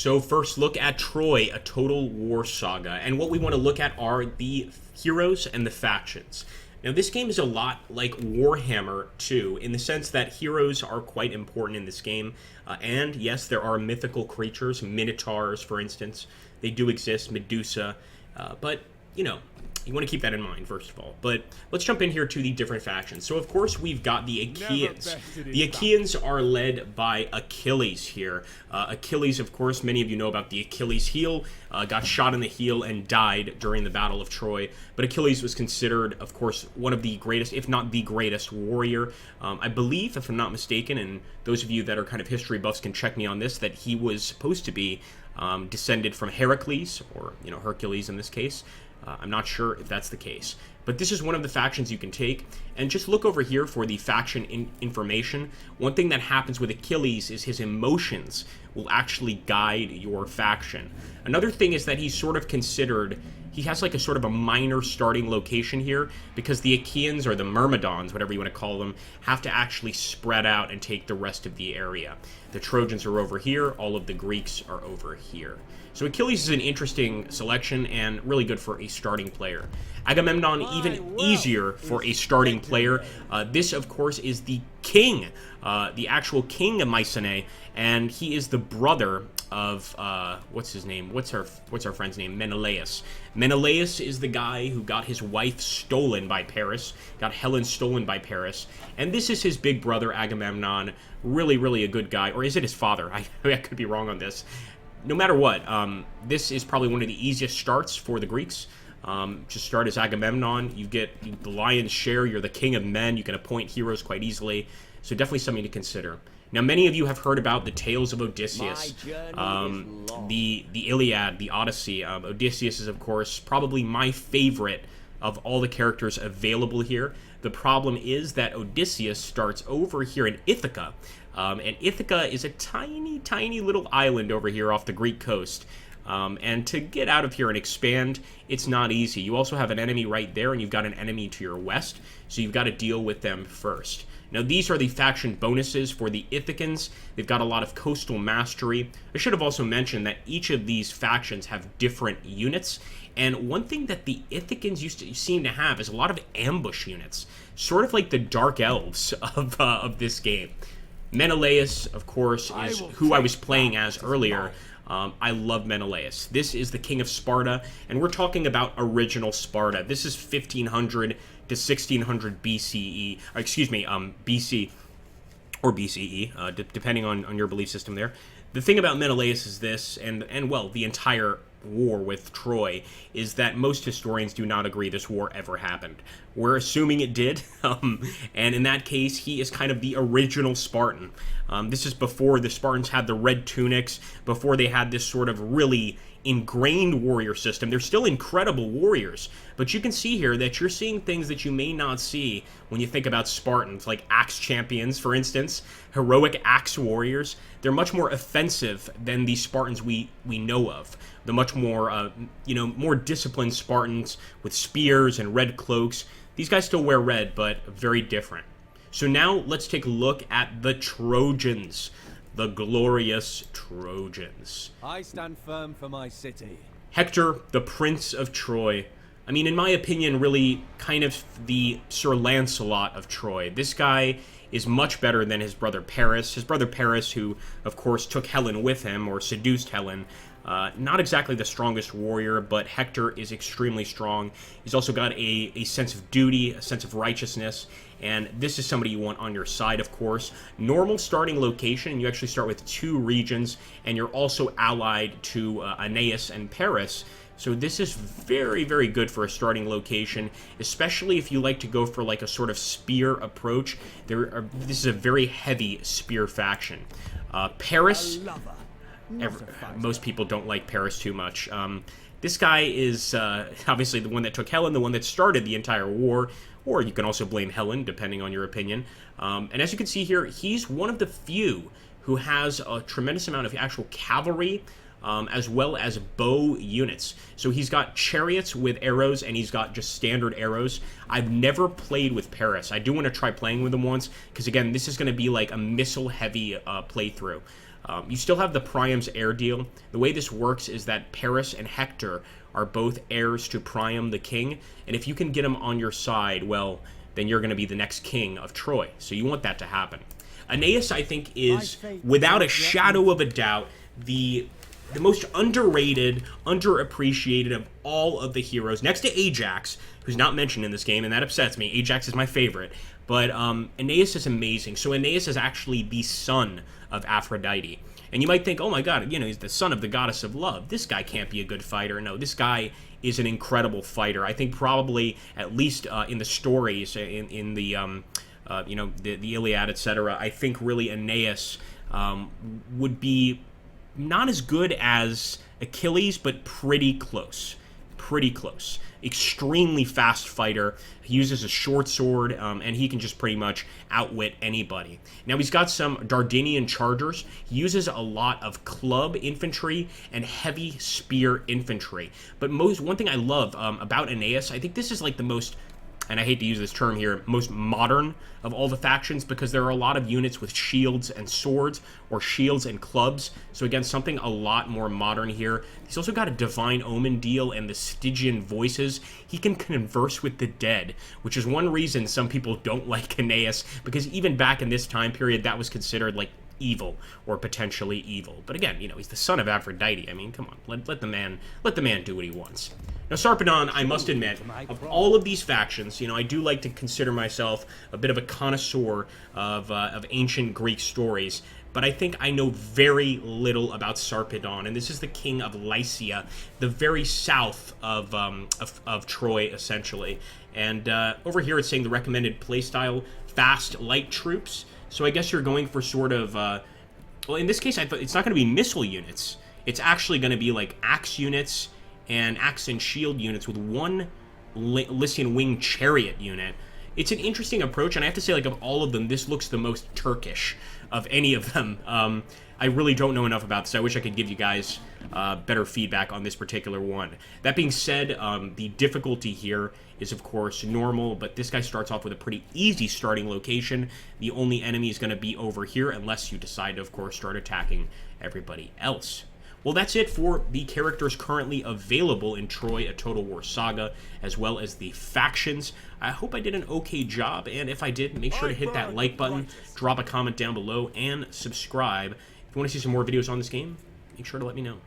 So first look at Troy, a total war saga, and what we want to look at are the heroes and the factions. Now this game is a lot like Warhammer 2 in the sense that heroes are quite important in this game, and yes, there are mythical creatures, minotaurs for instance, they do exist, Medusa, but you know, you want to keep that in mind, first of all. But let's jump in here to the different factions. So, of course, we've got the Achaeans. The Achaeans are led by Achilles here. Achilles, of course, many of you know about the Achilles heel, got shot in the heel and died during the Battle of Troy. But Achilles was considered, of course, one of the greatest, if not the greatest, warrior. I believe, if I'm not mistaken, and those of you that are kind of history buffs can check me on this, that he was supposed to be descended from Heracles, or, you know, Hercules in this case. I'm not sure if that's the case. But this is one of the factions you can take. And just look over here for the faction information. One thing that happens with Achilles is his emotions will actually guide your faction. Another thing is that he's sort of considered... He has like a sort of a minor starting location here because the Achaeans, or the Myrmidons, whatever you want to call them, have to actually spread out and take the rest of the area. The Trojans are over here. All of the Greeks are over here. So Achilles is an interesting selection and really good for a starting player. Agamemnon, even easier for a starting player. This, of course, is the king, the actual king of Mycenae, and he is the brother of, what's his name? What's our friend's name? Menelaus. Menelaus is the guy who got his wife stolen by Paris, got Helen stolen by Paris, and this is his big brother, Agamemnon. Really, really a good guy. Or is it his father? I could be wrong on this. No matter what, this is probably one of the easiest starts for the Greeks. Just start as Agamemnon. You get the lion's share. You're the king of men. You can appoint heroes quite easily. So definitely something to consider. Now, many of you have heard about the tales of Odysseus, the Iliad, the Odyssey. Odysseus is, of course, probably my favorite of all the characters available here. The problem is that Odysseus starts over here in Ithaca. And Ithaca is a tiny, tiny little island over here off the Greek coast. And to get out of here and expand, it's not easy. You also have an enemy right there, and you've got an enemy to your west, so you've got to deal with them first. Now, these are the faction bonuses for the Ithacans. They've got a lot of coastal mastery. I should have also mentioned that each of these factions have different units, and one thing that the Ithacans seem to have is a lot of ambush units, sort of like the Dark Elves of this game. Menelaus, of course, is who I was playing as earlier. I love Menelaus. This is the king of Sparta, and we're talking about original Sparta. This is 1500 to 1600 BCE, BC or BCE, depending on your belief system there. The thing about Menelaus is this, and well, the entire war with Troy, is that most historians do not agree this war ever happened. We're assuming it did, and in that case, he is kind of the original Spartan. This is before the Spartans had the red tunics, before they had this sort of really ingrained warrior system. They're still incredible warriors, but you can see here that you're seeing things that you may not see when you think about Spartans, like axe champions, for instance, heroic axe warriors. They're much more offensive than the Spartans we know of. The much more, more disciplined Spartans with spears and red cloaks. These guys still wear red, but very different. So now let's take a look at the Trojans. The glorious Trojans. I stand firm for my city. Hector, the Prince of Troy. I mean, in my opinion, really kind of the Sir Lancelot of Troy. This guy is much better than his brother Paris. His brother Paris, who, of course, took Helen with him, or seduced Helen. Not exactly the strongest warrior, but Hector is extremely strong. He's also got a sense of duty, a sense of righteousness, and this is somebody you want on your side, of course. Normal starting location, you actually start with 2 regions, and you're also allied to Aeneas and Paris. So this is very, very good for a starting location, especially if you like to go for like a sort of spear approach. This is a very heavy spear faction. Paris... most people don't like Paris too much. This guy is obviously the one that took Helen, the one that started the entire war, or you can also blame Helen, depending on your opinion. And as you can see here, he's one of the few who has a tremendous amount of actual cavalry, as well as bow units. So he's got chariots with arrows, and he's got just standard arrows. I've never played with Paris. I do want to try playing with him once, because again, this is going to be like a missile-heavy playthrough. You still have the Priam's heir deal. The way this works is that Paris and Hector are both heirs to Priam the king, and if you can get them on your side, well, then you're going to be the next king of Troy. So you want that to happen. Aeneas, I think, is, without a shadow of a doubt, the most underrated, underappreciated of all of the heroes, next to Ajax, who's not mentioned in this game, and that upsets me. Ajax is my favorite. But Aeneas is amazing. So Aeneas is actually the son of Aphrodite. And you might think, oh my god, he's the son of the goddess of love. This guy can't be a good fighter. No, this guy is an incredible fighter. I think probably, at least in the stories, in the the Iliad, etc., I think really Aeneas would be not as good as Achilles, but pretty close. Pretty close. Extremely fast fighter. He uses a short sword, and he can just pretty much outwit anybody. Now, he's got some Dardanian chargers. He uses a lot of club infantry and heavy spear infantry. But one thing I love about Aeneas, I think this is like the most, and I hate to use this term here, most modern of all the factions, because there are a lot of units with shields and swords, or shields and clubs. So again, something a lot more modern here. He's also got a Divine Omen deal and the Stygian voices. He can converse with the dead, which is one reason some people don't like Aeneas, because even back in this time period, that was considered like evil or potentially evil. But again, he's the son of Aphrodite. I mean, come on, let the man do what he wants. Now, Sarpedon, I must admit, of all of these factions, I do like to consider myself a bit of a connoisseur of ancient Greek stories, but I think I know very little about Sarpedon, and this is the king of Lycia, the very south of Troy, essentially. And over here it's saying the recommended playstyle, fast, light troops. So I guess you're going for sort of, well, in this case, I thought it's not going to be missile units. It's actually going to be like axe units and axe and shield units with one Lycian wing chariot unit. It's an interesting approach, and I have to say, like, of all of them, this looks the most Turkish of any of them. I really don't know enough about this. I wish I could give you guys better feedback on this particular one. That being said, the difficulty here is, of course, normal, but this guy starts off with a pretty easy starting location. The only enemy is going to be over here, unless you decide to, of course, start attacking everybody else. Well, that's it for the characters currently available in Troy, A Total War Saga, as well as the factions. I hope I did an okay job, and if I did, make sure to hit that like button, drop a comment down below, and subscribe. If you want to see some more videos on this game, make sure to let me know.